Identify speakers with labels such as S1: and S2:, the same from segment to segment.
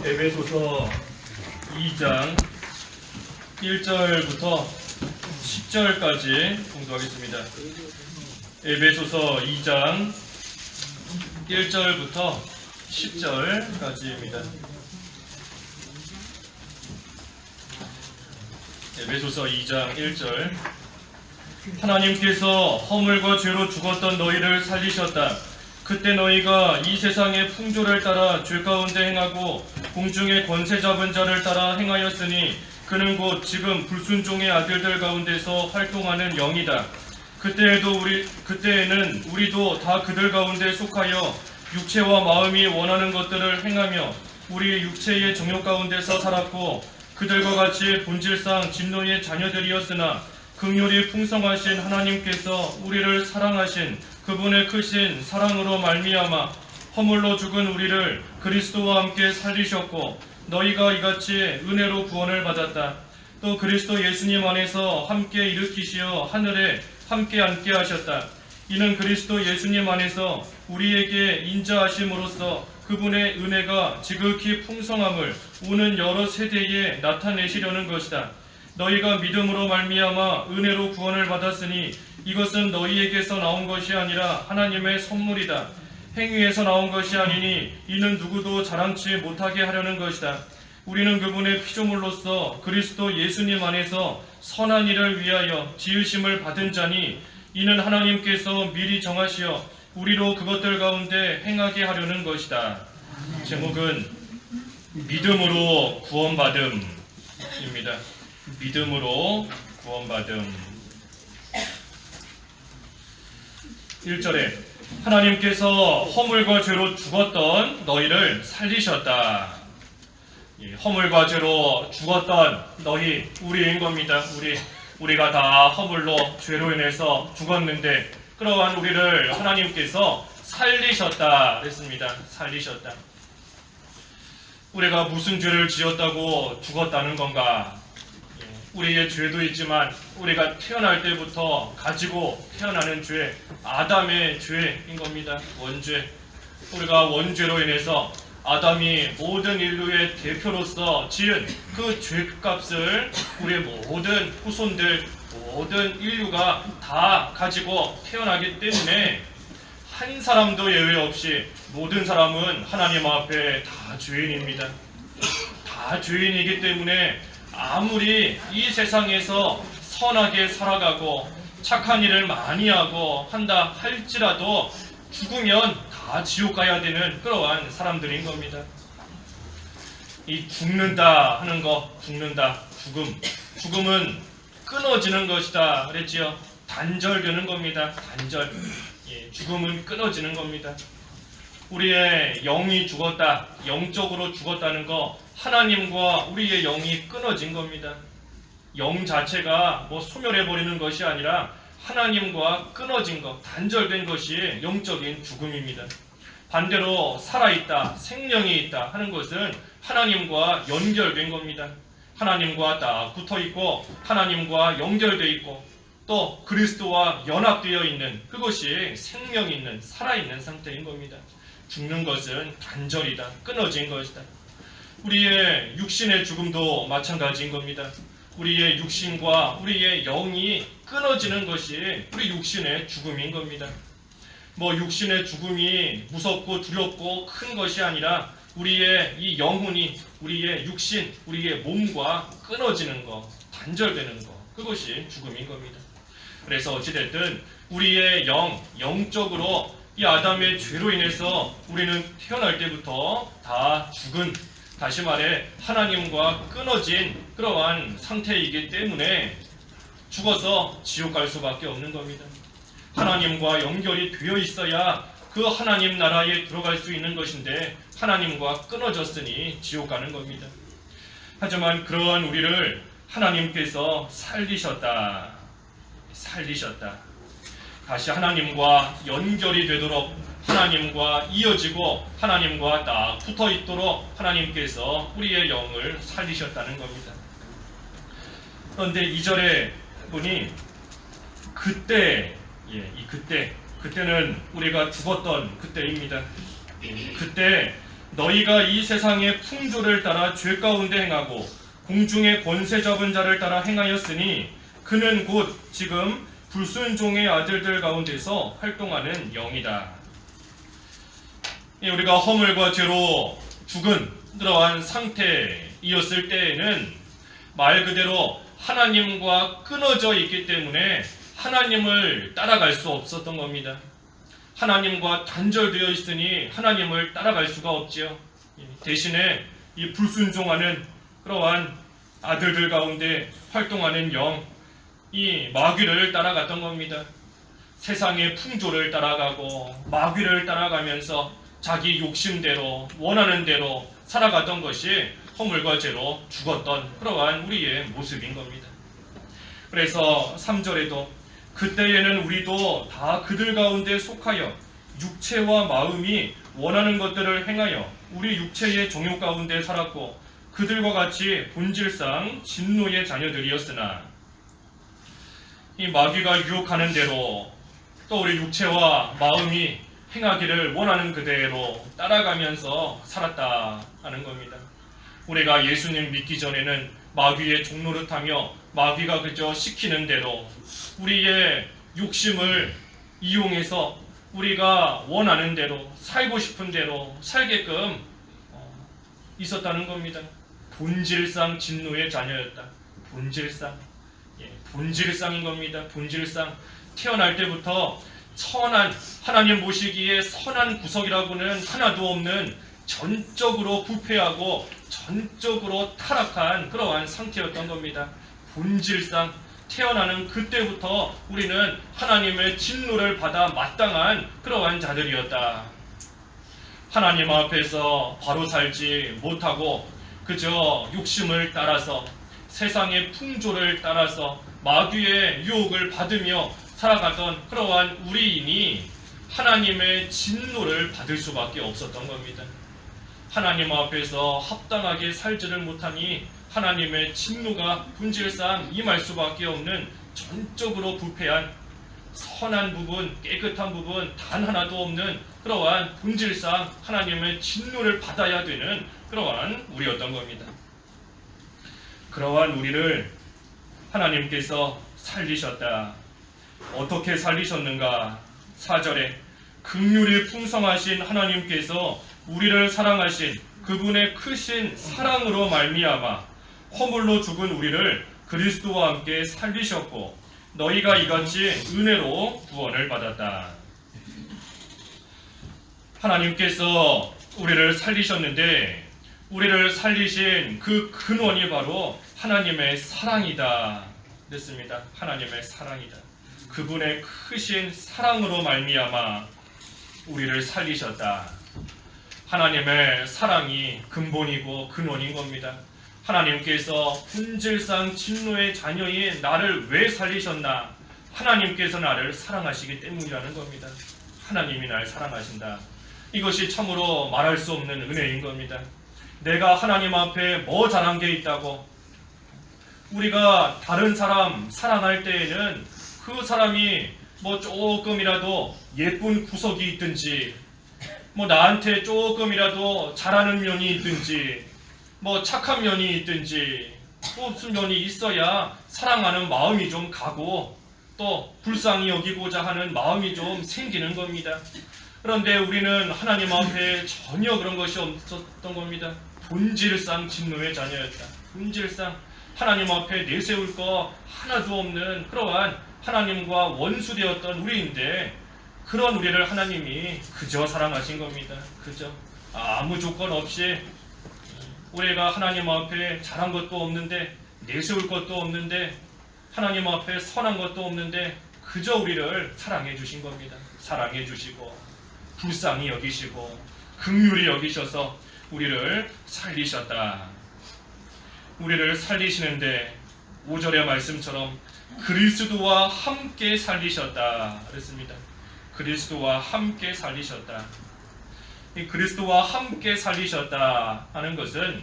S1: 에베소서 2장 1절부터 10절까지 공부하겠습니다. 에베소서 2장 1절부터 10절까지입니다. 에베소서 2장 1절. 하나님께서 허물과 죄로 죽었던 너희를 살리셨다. 그때 너희가 이 세상의 풍조를 따라 죄 가운데 행하고 공중의 권세 잡은 자를 따라 행하였으니 그는 곧 지금 불순종의 아들들 가운데서 활동하는 영이다. 그때에는 우리도 다 그들 가운데 속하여 육체와 마음이 원하는 것들을 행하며 우리 육체의 정욕 가운데서 살았고 그들과 같이 본질상 진노의 자녀들이었으나 긍휼이 풍성하신 하나님께서 우리를 사랑하신 그분의 크신 사랑으로 말미암아 허물로 죽은 우리를 그리스도와 함께 살리셨고 너희가 이같이 은혜로 구원을 받았다. 또 그리스도 예수님 안에서 함께 일으키시어 하늘에 함께 앉게 하셨다. 이는 그리스도 예수님 안에서 우리에게 인자하심으로써 그분의 은혜가 지극히 풍성함을 오는 여러 세대에 나타내시려는 것이다. 너희가 믿음으로 말미암아 은혜로 구원을 받았으니 이것은 너희에게서 나온 것이 아니라 하나님의 선물이다. 행위에서 나온 것이 아니니 이는 누구도 자랑치 못하게 하려는 것이다. 우리는 그분의 피조물로서 그리스도 예수님 안에서 선한 일을 위하여 지으심을 받은 자니 이는 하나님께서 미리 정하시어 우리로 그것들 가운데 행하게 하려는 것이다. 제목은 믿음으로 구원받음입니다. 믿음으로 구원받음. 1절에 하나님께서 허물과 죄로 죽었던 너희를 살리셨다. 허물과 죄로 죽었던 너희, 우리인 겁니다. 우리가 다 허물로 죄로 인해서 죽었는데 그러한 우리를 하나님께서 살리셨다 그랬습니다. 살리셨다. 우리가 무슨 죄를 지었다고 죽었다는 건가? 우리의 죄도 있지만 우리가 태어날 때부터 가지고 태어나는 죄, 아담의 죄인 겁니다. 원죄. 우리가 원죄로 인해서 아담이 모든 인류의 대표로서 지은 그 죄값을 우리의 모든 후손들, 모든 인류가 다 가지고 태어나기 때문에 한 사람도 예외 없이 모든 사람은 하나님 앞에 다 죄인입니다. 다 죄인이기 때문에 아무리 이 세상에서 선하게 살아가고 착한 일을 많이 하고 한다 할지라도 죽으면 다 지옥 가야 되는 그러한 사람들인 겁니다. 이 죽는다 하는 거, 죽는다, 죽음은 끊어지는 것이다 그랬지요. 단절되는 겁니다. 단절. 죽음은 끊어지는 겁니다. 우리의 영이 죽었다, 영적으로 죽었다는 거, 하나님과 우리의 영이 끊어진 겁니다. 영 자체가 소멸해버리는 것이 아니라 하나님과 끊어진 것, 단절된 것이 영적인 죽음입니다. 반대로 살아있다, 생명이 있다 하는 것은 하나님과 연결된 겁니다. 하나님과 딱 붙어있고 하나님과 연결되어 있고 또 그리스도와 연합되어 있는 그것이 생명 있는 살아있는 상태인 겁니다. 죽는 것은 단절이다, 끊어진 것이다. 우리의 육신의 죽음도 마찬가지인 겁니다. 우리의 육신과 우리의 영이 끊어지는 것이 우리 육신의 죽음인 겁니다. 육신의 죽음이 무섭고 두렵고 큰 것이 아니라 우리의 이 영혼이, 우리의 육신, 우리의 몸과 끊어지는 것, 단절되는 것, 그것이 죽음인 겁니다. 그래서 어찌됐든 우리의 영적으로 이 아담의 죄로 인해서 우리는 태어날 때부터 다 죽은, 다시 말해 하나님과 끊어진 그러한 상태이기 때문에 죽어서 지옥 갈 수밖에 없는 겁니다. 하나님과 연결이 되어 있어야 그 하나님 나라에 들어갈 수 있는 것인데 하나님과 끊어졌으니 지옥 가는 겁니다. 하지만 그러한 우리를 하나님께서 살리셨다. 다시 하나님과 연결이 되도록, 하나님과 이어지고 하나님과 딱 붙어 있도록 하나님께서 우리의 영을 살리셨다는 겁니다. 그런데 2절에 보니 그때는 우리가 죽었던 그때입니다. 그때 너희가 이 세상의 풍조를 따라 죄 가운데 행하고 공중의 권세 잡은 자를 따라 행하였으니 그는 곧 지금 불순종의 아들들 가운데서 활동하는 영이다. 우리가 허물과 죄로 죽은 그러한 상태이었을 때에는 말 그대로 하나님과 끊어져 있기 때문에 하나님을 따라갈 수 없었던 겁니다. 하나님과 단절되어 있으니 하나님을 따라갈 수가 없지요. 대신에 이 불순종하는 그러한 아들들 가운데 활동하는 영, 이 마귀를 따라갔던 겁니다. 세상의 풍조를 따라가고 마귀를 따라가면서 자기 욕심대로 원하는 대로 살아갔던 것이 허물과 죄로 죽었던 그러한 우리의 모습인 겁니다. 그래서 3절에도 그때에는 우리도 다 그들 가운데 속하여 육체와 마음이 원하는 것들을 행하여 우리 육체의 종욕 가운데 살았고 그들과 같이 본질상 진노의 자녀들이었으나 이 마귀가 유혹하는 대로 또 우리 육체와 마음이 행하기를 원하는 그대로 따라가면서 살았다 하는 겁니다. 우리가 예수님 믿기 전에는 마귀의 종노릇하며 마귀가 그저 시키는 대로 우리의 욕심을 이용해서 우리가 원하는 대로 살고 싶은 대로 살게끔 있었다는 겁니다. 본질상 진노의 자녀였다. 본질상인 겁니다. 본질상 태어날 때부터 선한 하나님 보시기에 선한 구석이라고는 하나도 없는 전적으로 부패하고 전적으로 타락한 그러한 상태였던 겁니다. 본질상 태어나는 그때부터 우리는 하나님의 진노를 받아 마땅한 그러한 자들이었다. 하나님 앞에서 바로 살지 못하고 그저 욕심을 따라서 세상의 풍조를 따라서 마귀의 유혹을 받으며 살아가던 그러한 우리인이 하나님의 진노를 받을 수밖에 없었던 겁니다. 하나님 앞에서 합당하게 살지를 못하니 하나님의 진노가 본질상 임할 수밖에 없는 전적으로 부패한 선한 부분, 깨끗한 부분 단 하나도 없는 그러한 본질상 하나님의 진노를 받아야 되는 그러한 우리였던 겁니다. 그러한 우리를 하나님께서 살리셨다. 어떻게 살리셨는가? 4절에 긍휼이 풍성하신 하나님께서 우리를 사랑하신 그분의 크신 사랑으로 말미암아 허물로 죽은 우리를 그리스도와 함께 살리셨고 너희가 이같이 은혜로 구원을 받았다. 하나님께서 우리를 살리셨는데 우리를 살리신 그 근원이 바로 하나님의 사랑이다 그랬습니다. 하나님의 사랑이다. 그분의 크신 사랑으로 말미암아 우리를 살리셨다. 하나님의 사랑이 근본이고 근원인 겁니다. 하나님께서 본질상 진노의 자녀인 나를 왜 살리셨나? 하나님께서 나를 사랑하시기 때문이라는 겁니다. 하나님이 나를 사랑하신다. 이것이 참으로 말할 수 없는 은혜인 겁니다. 내가 하나님 앞에 뭐 잘한 게 있다고? 우리가 다른 사람 사랑할 때에는 그 사람이 뭐 조금이라도 예쁜 구석이 있든지 뭐 나한테 조금이라도 잘하는 면이 있든지 뭐 착한 면이 있든지 무슨 면이 있어야 사랑하는 마음이 좀 가고 또 불쌍히 여기고자 하는 마음이 좀 생기는 겁니다. 그런데 우리는 하나님 앞에 전혀 그런 것이 없었던 겁니다. 본질상 진노의 자녀였다. 본질상 하나님 앞에 내세울 거 하나도 없는 그러한 하나님과 원수되었던 우리인데 그런 우리를 하나님이 그저 사랑하신 겁니다. 그저 아무 조건 없이 우리가 하나님 앞에 잘한 것도 없는데 내세울 것도 없는데 하나님 앞에 선한 것도 없는데 그저 우리를 사랑해 주신 겁니다. 사랑해 주시고 불쌍히 여기시고 긍휼히 여기셔서 우리를 살리셨다. 우리를 살리시는데 5절의 말씀처럼 그리스도와 함께 살리셨다 그랬습니다. 그리스도와 함께 살리셨다. 이 그리스도와 함께 살리셨다 하는 것은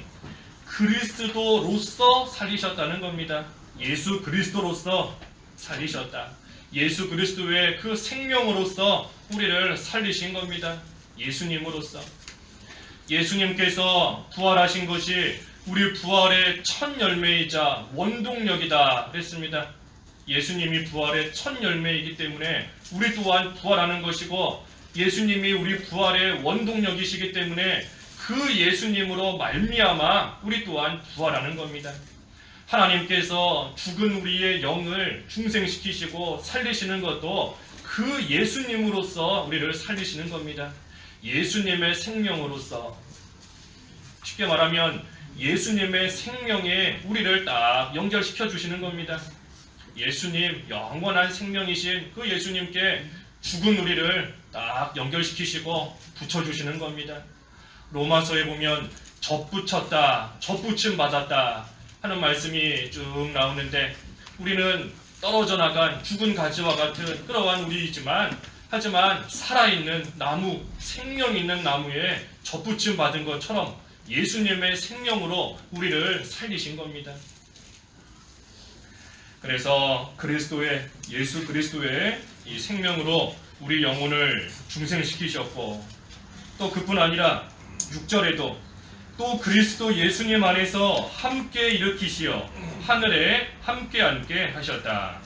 S1: 그리스도로서 살리셨다는 겁니다. 예수 그리스도로서 살리셨다. 예수 그리스도의 그 생명으로서 우리를 살리신 겁니다. 예수님으로서. 예수님께서 부활하신 것이 우리 부활의 첫 열매이자 원동력이다 그랬습니다. 예수님이 부활의 첫 열매이기 때문에 우리 또한 부활하는 것이고, 예수님이 우리 부활의 원동력이시기 때문에 그 예수님으로 말미암아 우리 또한 부활하는 겁니다. 하나님께서 죽은 우리의 영을 중생시키시고 살리시는 것도 그 예수님으로서 우리를 살리시는 겁니다. 예수님의 생명으로서, 쉽게 말하면 예수님의 생명에 우리를 딱 연결시켜 주시는 겁니다. 예수님, 영원한 생명이신 그 예수님께 죽은 우리를 딱 연결시키시고 붙여주시는 겁니다. 로마서에 보면 접붙였다, 접붙임 받았다 하는 말씀이 쭉 나오는데, 우리는 떨어져 나간 죽은 가지와 같은 그러한 우리이지만, 하지만 살아있는 나무, 생명 있는 나무에 접붙임 받은 것처럼 예수님의 생명으로 우리를 살리신 겁니다. 그래서 예수 그리스도의 이 생명으로 우리 영혼을 중생시키셨고, 또 그뿐 아니라 6절에도 또 그리스도 예수님 안에서 함께 일으키시어 하늘에 함께 앉게 하셨다.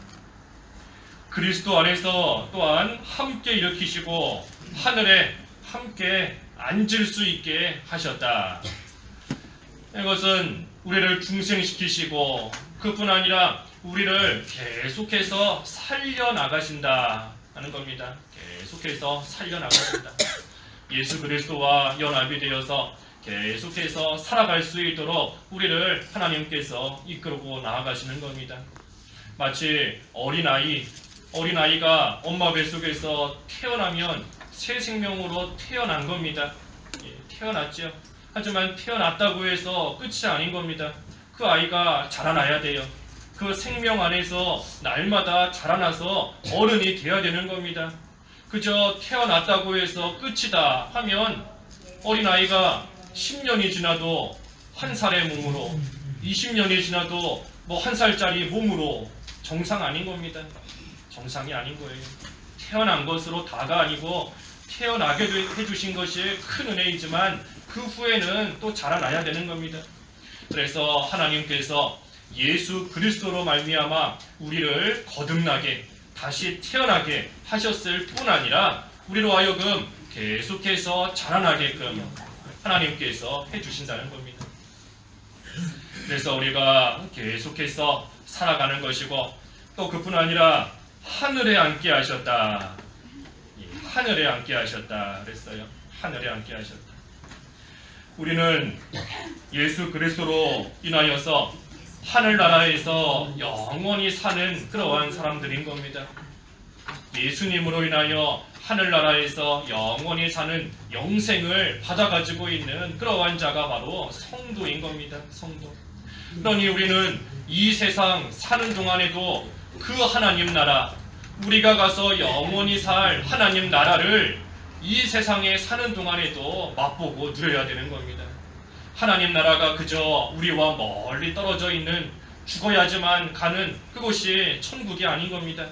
S1: 그리스도 안에서 또한 함께 일으키시고 하늘에 함께 앉을 수 있게 하셨다. 이것은 우리를 중생시키시고 그뿐 아니라 우리를 계속해서 살려나가신다 하는 겁니다. 계속해서 살려나가신다. 예수 그리스도와 연합이 되어서 계속해서 살아갈 수 있도록 우리를 하나님께서 이끌고 나아가시는 겁니다. 마치 어린아이가 엄마 뱃속에서 태어나면 새 생명으로 태어난 겁니다. 태어났죠. 하지만 태어났다고 해서 끝이 아닌 겁니다. 그 아이가 자라나야 돼요. 그 생명 안에서 날마다 자라나서 어른이 되어야 되는 겁니다. 그저 태어났다고 해서 끝이다 하면 어린아이가 10년이 지나도 한 살의 몸으로, 20년이 지나도 뭐 1살짜리 몸으로 정상 아닌 겁니다. 정상이 아닌 거예요. 태어난 것으로 다가 아니고 태어나게 해주신 것이 큰 은혜이지만 그 후에는 또 자라나야 되는 겁니다. 그래서 하나님께서 예수 그리스도로 말미암아 우리를 거듭나게, 다시 태어나게 하셨을 뿐 아니라 우리로 하여금 계속해서 자라나게끔 하나님께서 해주신다는 겁니다. 그래서 우리가 계속해서 살아가는 것이고, 또 그뿐 아니라 하늘에 앉게 하셨다. 하늘에 앉게 하셨다 그랬어요. 하늘에 앉게 하셨다. 우리는 예수 그리스도로 인하여서 하늘나라에서 영원히 사는 그러한 사람들인 겁니다. 예수님으로 인하여 하늘나라에서 영원히 사는 영생을 받아가지고 있는 그러한 자가 바로 성도인 겁니다. 성도. 그러니 우리는 이 세상 사는 동안에도 그 하나님 나라, 우리가 가서 영원히 살 하나님 나라를 이 세상에 사는 동안에도 맛보고 누려야 되는 겁니다. 하나님 나라가 그저 우리와 멀리 떨어져 있는 죽어야지만 가는 그곳이 천국이 아닌 겁니다.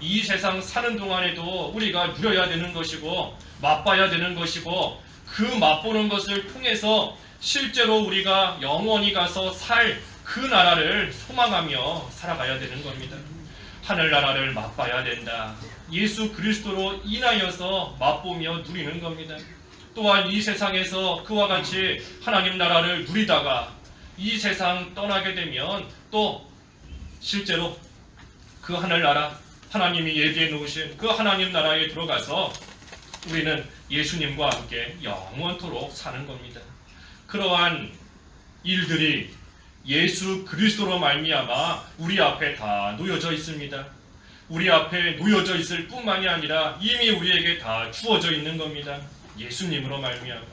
S1: 이 세상 사는 동안에도 우리가 누려야 되는 것이고 맛봐야 되는 것이고, 그 맛보는 것을 통해서 실제로 우리가 영원히 가서 살 그 나라를 소망하며 살아가야 되는 겁니다. 하늘나라를 맛봐야 된다. 예수 그리스도로 인하여서 맛보며 누리는 겁니다. 또한 이 세상에서 그와 같이 하나님 나라를 누리다가 이 세상 떠나게 되면 또 실제로 그 하늘나라, 하나님이 예비해 놓으신 그 하나님 나라에 들어가서 우리는 예수님과 함께 영원토록 사는 겁니다. 그러한 일들이 예수 그리스도로 말미암아 우리 앞에 다 놓여져 있습니다. 우리 앞에 놓여져 있을 뿐만이 아니라 이미 우리에게 다 주어져 있는 겁니다. 예수님으로 말미암아.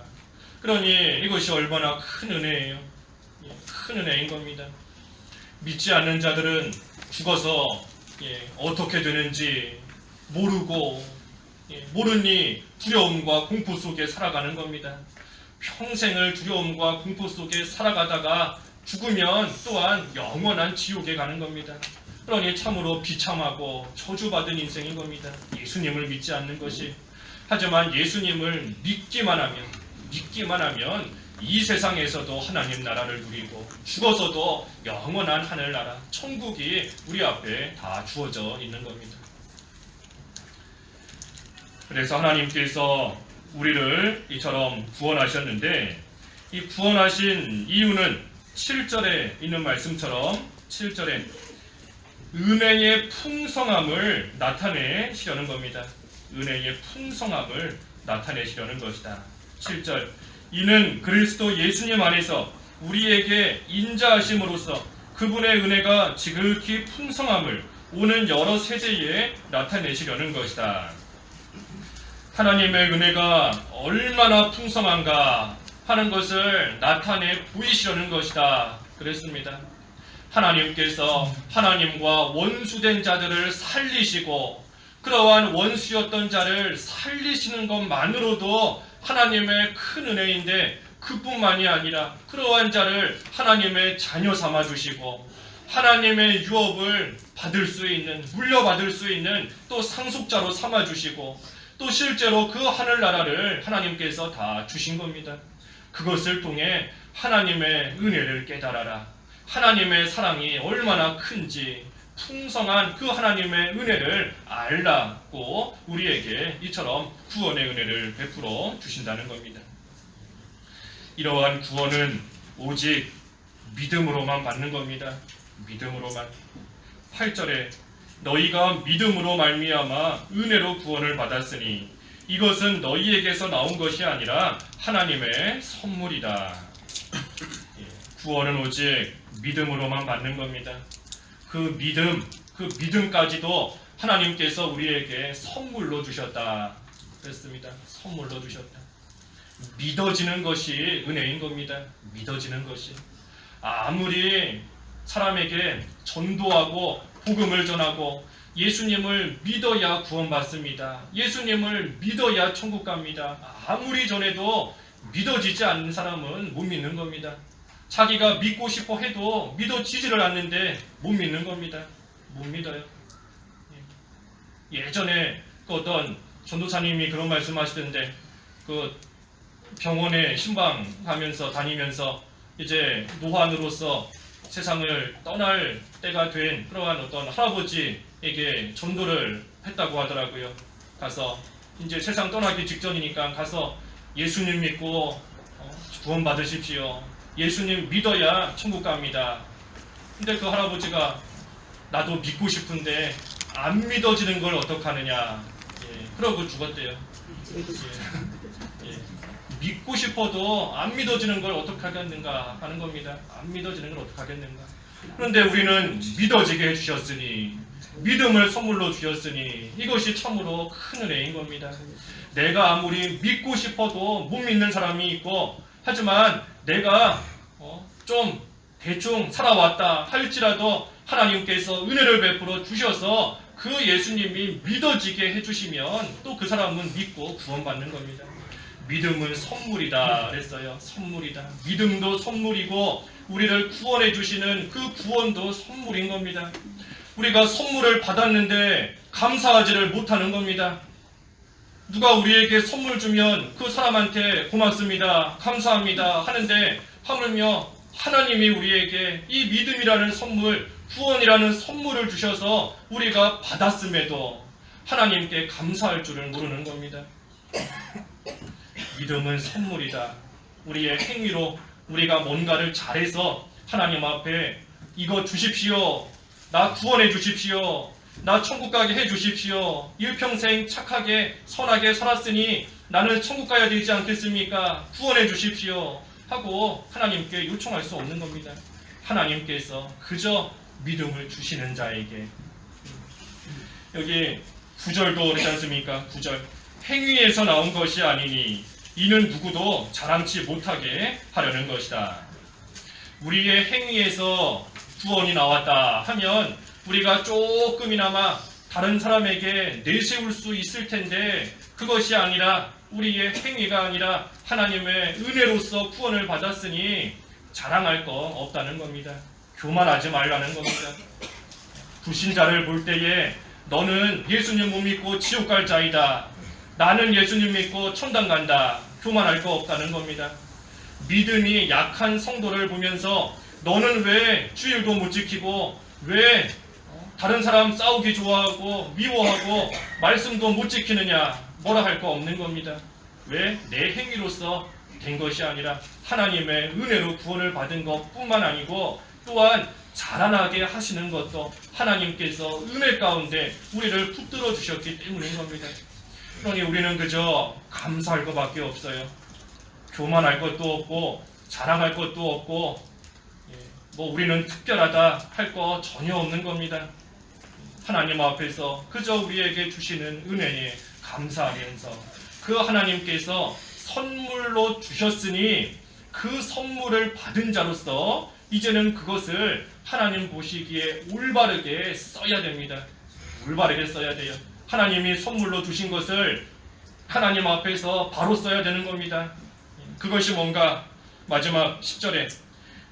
S1: 그러니 이것이 얼마나 큰 은혜예요. 큰 은혜인 겁니다. 믿지 않는 자들은 죽어서 어떻게 되는지 모르고 모르니 두려움과 공포 속에 살아가는 겁니다. 평생을 두려움과 공포 속에 살아가다가 죽으면 또한 영원한 지옥에 가는 겁니다. 그러니 참으로 비참하고 저주받은 인생인 겁니다. 예수님을 믿지 않는 것이. 하지만 예수님을 믿기만 하면, 믿기만 하면 이 세상에서도 하나님 나라를 누리고 죽어서도 영원한 하늘나라 천국이 우리 앞에 다 주어져 있는 겁니다. 그래서 하나님께서 우리를 이처럼 구원하셨는데 이 구원하신 이유는 7절에 있는 말씀처럼 7절에 은혜의 풍성함을 나타내시려는 겁니다. 은혜의 풍성함을 나타내시려는 것이다. 7절 이는 그리스도 예수님 안에서 우리에게 인자하심으로써 그분의 은혜가 지극히 풍성함을 오는 여러 세대에 나타내시려는 것이다. 하나님의 은혜가 얼마나 풍성한가 하는 것을 나타내 보이시려는 것이다. 그랬습니다. 하나님께서 하나님과 원수된 자들을 살리시고 그러한 원수였던 자를 살리시는 것만으로도 하나님의 큰 은혜인데 그뿐만이 아니라 그러한 자를 하나님의 자녀 삼아 주시고 하나님의 유업을 받을 수 있는 물려받을 수 있는 또 상속자로 삼아 주시고 또 실제로 그 하늘나라를 하나님께서 다 주신 겁니다. 그것을 통해 하나님의 은혜를 깨달아라. 하나님의 사랑이 얼마나 큰지 풍성한 그 하나님의 은혜를 알라고 우리에게 이처럼 구원의 은혜를 베풀어 주신다는 겁니다. 이러한 구원은 오직 믿음으로만 받는 겁니다. 믿음으로만. 8절에 너희가 믿음으로 말미암아 은혜로 구원을 받았으니 이것은 너희에게서 나온 것이 아니라 하나님의 선물이다. 구원은 오직 믿음으로만 받는 겁니다. 그 믿음까지도 하나님께서 우리에게 선물로 주셨다. 그랬습니다. 선물로 주셨다. 믿어지는 것이 은혜인 겁니다. 믿어지는 것이. 아무리 사람에게 전도하고 복음을 전하고 예수님을 믿어야 구원받습니다. 예수님을 믿어야 천국 갑니다. 아무리 전해도 믿어지지 않는 사람은 못 믿는 겁니다. 자기가 믿고 싶어 해도 믿어지지를 않는데 못 믿는 겁니다. 못 믿어요. 예전에 그 어떤 전도사님이 그런 말씀하시던데 그 병원에 신방하면서 다니면서 이제 노환으로서 세상을 떠날 때가 된 그러한 어떤 할아버지에게 전도를 했다고 하더라고요. 가서 이제 세상 떠나기 직전이니까 가서 예수님 믿고 구원 받으십시오. 예수님 믿어야 천국 갑니다. 근데 그 할아버지가 나도 믿고 싶은데 안 믿어지는 걸 어떡하느냐. 그러고 죽었대요. 믿고 싶어도 안 믿어지는 걸 어떡하겠는가 하는 겁니다. 안 믿어지는 걸 어떡하겠는가. 그런데 우리는 믿어지게 해주셨으니 믿음을 선물로 주셨으니 이것이 참으로 큰 은혜인 겁니다. 내가 아무리 믿고 싶어도 못 믿는 사람이 있고 하지만 내가 좀 대충 살아왔다 할지라도 하나님께서 은혜를 베풀어 주셔서 그 예수님이 믿어지게 해주시면 또 그 사람은 믿고 구원받는 겁니다. 믿음은 선물이다 그랬어요. 선물이다. 믿음도 선물이고 우리를 구원해 주시는 그 구원도 선물인 겁니다. 우리가 선물을 받았는데 감사하지를 못하는 겁니다. 누가 우리에게 선물 주면 그 사람한테 고맙습니다, 감사합니다 하는데 하물며 하나님이 우리에게 이 믿음이라는 선물, 구원이라는 선물을 주셔서 우리가 받았음에도 하나님께 감사할 줄을 모르는 겁니다. 믿음은 선물이다. 우리의 행위로 우리가 뭔가를 잘해서 하나님 앞에 이거 주십시오, 나 구원해 주십시오, 나 천국 가게 해 주십시오, 일평생 착하게 선하게 살았으니 나는 천국 가야 되지 않겠습니까? 구원해 주십시오 하고 하나님께 요청할 수 없는 겁니다. 하나님께서 그저 믿음을 주시는 자에게. 여기 9절도 그렇지 않습니까? 9절 행위에서 나온 것이 아니니 이는 누구도 자랑치 못하게 하려는 것이다. 우리의 행위에서 구원이 나왔다 하면 우리가 조금이나마 다른 사람에게 내세울 수 있을 텐데 그것이 아니라 우리의 행위가 아니라 하나님의 은혜로서 구원을 받았으니 자랑할 거 없다는 겁니다. 교만하지 말라는 겁니다. 불신자를 볼 때에 너는 예수님 못 믿고 지옥 갈 자이다, 나는 예수님 믿고 천당 간다 교만할 거 없다는 겁니다. 믿음이 약한 성도를 보면서 너는 왜 주일도 못 지키고 왜 다른 사람 싸우기 좋아하고 미워하고 말씀도 못 지키느냐 뭐라 할 거 없는 겁니다. 왜? 내 행위로서 된 것이 아니라 하나님의 은혜로 구원을 받은 것뿐만 아니고 또한 자라나게 하시는 것도 하나님께서 은혜 가운데 우리를 붙들어 주셨기 때문인 겁니다. 그러니 우리는 그저 감사할 것밖에 없어요. 교만할 것도 없고 자랑할 것도 없고 뭐 우리는 특별하다 할 거 전혀 없는 겁니다. 하나님 앞에서 그저 우리에게 주시는 은혜에 감사하면서 그 하나님께서 선물로 주셨으니 그 선물을 받은 자로서 이제는 그것을 하나님 보시기에 올바르게 써야 됩니다. 올바르게 써야 돼요. 하나님이 선물로 주신 것을 하나님 앞에서 바로 써야 되는 겁니다. 그것이 뭔가 마지막 10절에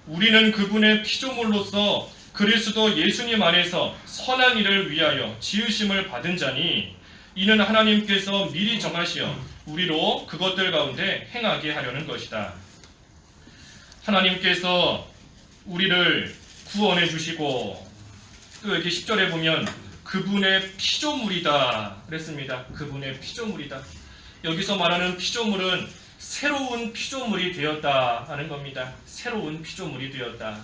S1: 우리는 그분의 피조물로서 그리스도 예수님 안에서 선한 일을 위하여 지으심을 받은 자니 이는 하나님께서 미리 정하시어 우리로 그것들 가운데 행하게 하려는 것이다. 하나님께서 우리를 구원해 주시고 또 여기 10절에 보면 그분의 피조물이다 그랬습니다. 그분의 피조물이다. 여기서 말하는 피조물은 새로운 피조물이 되었다 하는 겁니다. 새로운 피조물이 되었다.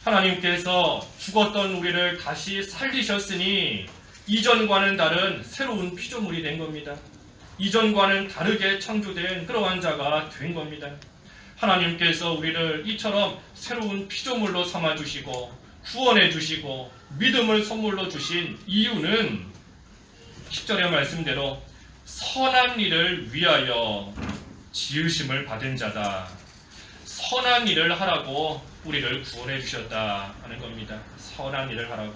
S1: 하나님께서 죽었던 우리를 다시 살리셨으니 이전과는 다른 새로운 피조물이 된 겁니다. 이전과는 다르게 창조된 그러한 자가 된 겁니다. 하나님께서 우리를 이처럼 새로운 피조물로 삼아주시고 구원해주시고 믿음을 선물로 주신 이유는 10절의 말씀대로 선한 일을 위하여 지으심을 받은 자다. 선한 일을 하라고 우리를 구원해 주셨다 하는 겁니다. 선한 일을 하라고.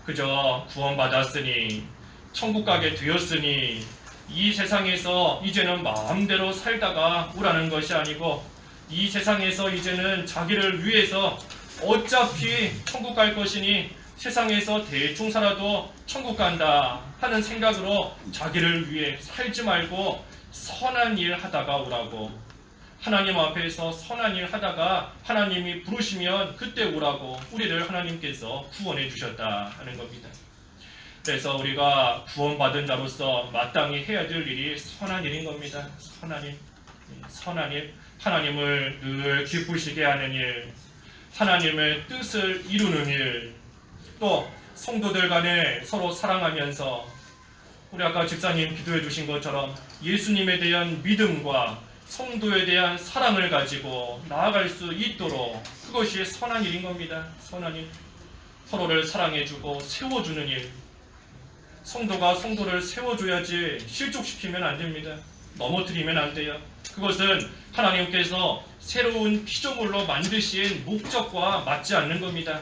S1: 그저 구원받았으니 천국 가게 되었으니 이 세상에서 이제는 마음대로 살다가 오라는 것이 아니고 이 세상에서 이제는 자기를 위해서 어차피 천국 갈 것이니 세상에서 대충 살아도 천국 간다 하는 생각으로 자기를 위해 살지 말고 선한 일 하다가 오라고. 하나님 앞에서 선한 일 하다가 하나님이 부르시면 그때 오라고 우리를 하나님께서 구원해 주셨다 하는 겁니다. 그래서 우리가 구원받은 자로서 마땅히 해야 될 일이 선한 일인 겁니다. 선한 일, 선한 일, 하나님을 늘 기쁘시게 하는 일, 하나님의 뜻을 이루는 일, 또 성도들 간에 서로 사랑하면서 우리 아까 집사님 기도해 주신 것처럼 예수님에 대한 믿음과 성도에 대한 사랑을 가지고 나아갈 수 있도록 그것이 선한 일인 겁니다. 선한 일, 서로를 사랑해주고 세워주는 일. 성도가 성도를 세워줘야지 실족시키면 안 됩니다. 넘어뜨리면 안 돼요. 그것은 하나님께서 새로운 피조물로 만드신 목적과 맞지 않는 겁니다.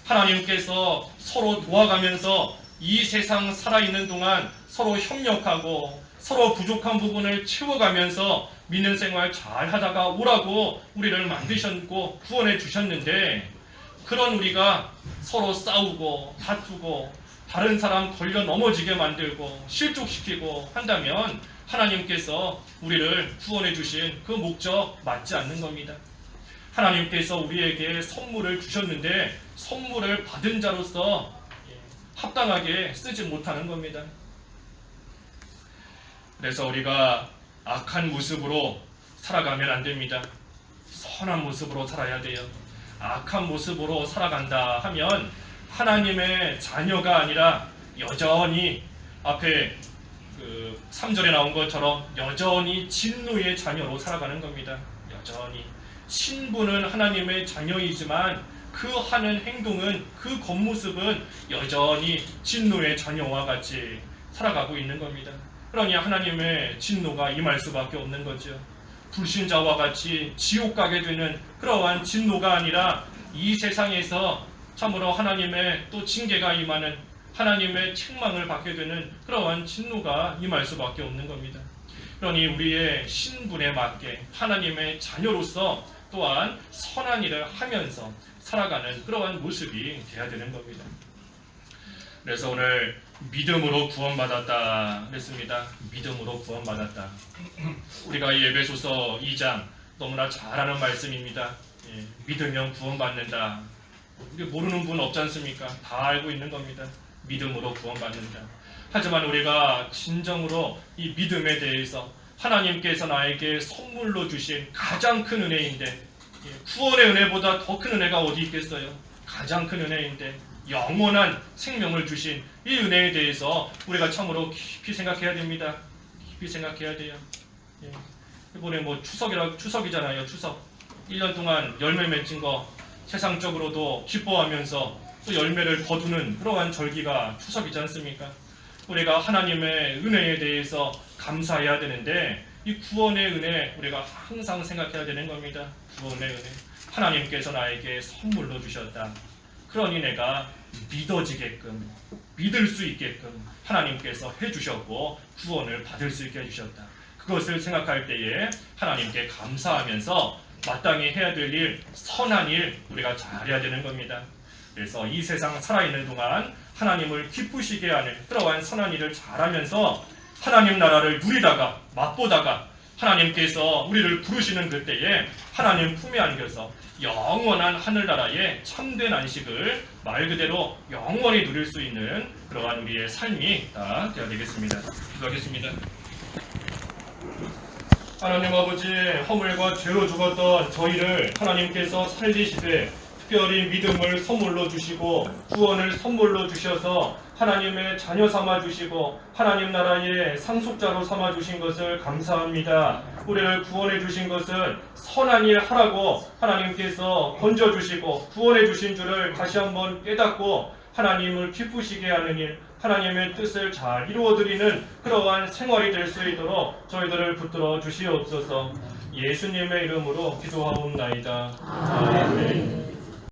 S1: 하나님께서 서로 도와가면서 이 세상 살아있는 동안 서로 협력하고 서로 부족한 부분을 채워가면서 믿는 생활 잘 하다가 오라고 우리를 만드셨고 구원해 주셨는데 그런 우리가 서로 싸우고 다투고 다른 사람 걸려 넘어지게 만들고 실족시키고 한다면 하나님께서 우리를 구원해 주신 그 목적 맞지 않는 겁니다. 하나님께서 우리에게 선물을 주셨는데 선물을 받은 자로서 합당하게 쓰지 못하는 겁니다. 그래서 우리가 악한 모습으로 살아가면 안 됩니다. 선한 모습으로 살아야 돼요. 악한 모습으로 살아간다 하면 하나님의 자녀가 아니라 여전히 앞에 3절에 나온 것처럼 여전히 진노의 자녀로 살아가는 겁니다. 여전히 신분은 하나님의 자녀이지만 그 하는 행동은 그 겉모습은 여전히 진노의 자녀와 같이 살아가고 있는 겁니다. 그러니 하나님의 진노가 임할 수밖에 없는 거죠. 불신자와 같이 지옥 가게 되는 그러한 진노가 아니라 이 세상에서 참으로 하나님의 또 징계가 임하는 하나님의 책망을 받게 되는 그러한 진노가 임할 수밖에 없는 겁니다. 그러니 우리의 신분에 맞게 하나님의 자녀로서 또한 선한 일을 하면서 살아가는 그러한 모습이 되어야 되는 겁니다. 그래서 오늘 믿음으로 구원받았다 그랬습니다. 믿음으로 구원받았다. 우리가 이 에베소서 2장 너무나 잘 아는 말씀입니다. 예, 믿으면 구원받는다. 이게 모르는 분 없지 않습니까? 다 알고 있는 겁니다. 믿음으로 구원받는다. 하지만 우리가 진정으로 이 믿음에 대해서 하나님께서 나에게 선물로 주신 가장 큰 은혜인데, 구원의 은혜보다 더 큰 은혜가 어디 있겠어요? 가장 큰 은혜인데 영원한 생명을 주신 이 은혜에 대해서 우리가 참으로 깊이 생각해야 됩니다. 깊이 생각해야 돼요. 예. 이번에 뭐 추석이잖아요. 추석 1년 동안 열매 맺힌 거 세상적으로도 기뻐하면서 또 열매를 거두는 그러한 절기가 추석이지 않습니까? 우리가 하나님의 은혜에 대해서 감사해야 되는데 이 구원의 은혜 우리가 항상 생각해야 되는 겁니다. 구원의 은혜. 하나님께서 나에게 선물로 주셨다. 그러니 내가 믿어지게끔, 믿을 수 있게끔 하나님께서 해주셨고 구원을 받을 수 있게 해주셨다. 그것을 생각할 때에 하나님께 감사하면서 마땅히 해야 될 일, 선한 일 우리가 잘해야 되는 겁니다. 그래서 이 세상 살아있는 동안 하나님을 기쁘시게 하는 그러한 선한 일을 잘하면서 하나님 나라를 누리다가 맛보다가 하나님께서 우리를 부르시는 그때에 하나님 품에 안겨서 영원한 하늘나라의 참된 안식을 말 그대로 영원히 누릴 수 있는 그러한 우리의 삶이 다 되어야 되겠습니다. 기도하겠습니다. 하나님 아버지, 허물과 죄로 죽었던 저희를 하나님께서 살리시되 특별히 믿음을 선물로 주시고 구원을 선물로 주셔서 하나님의 자녀 삼아 주시고 하나님 나라의 상속자로 삼아 주신 것을 감사합니다. 우리를 구원해 주신 것은 선한 일 하라고 하나님께서 건져 주시고 구원해 주신 줄을 다시 한번 깨닫고 하나님을 기쁘시게 하는 일, 하나님의 뜻을 잘 이루어드리는 그러한 생활이 될 수 있도록 저희들을 붙들어 주시옵소서. 예수님의 이름으로 기도하옵나이다. 아멘.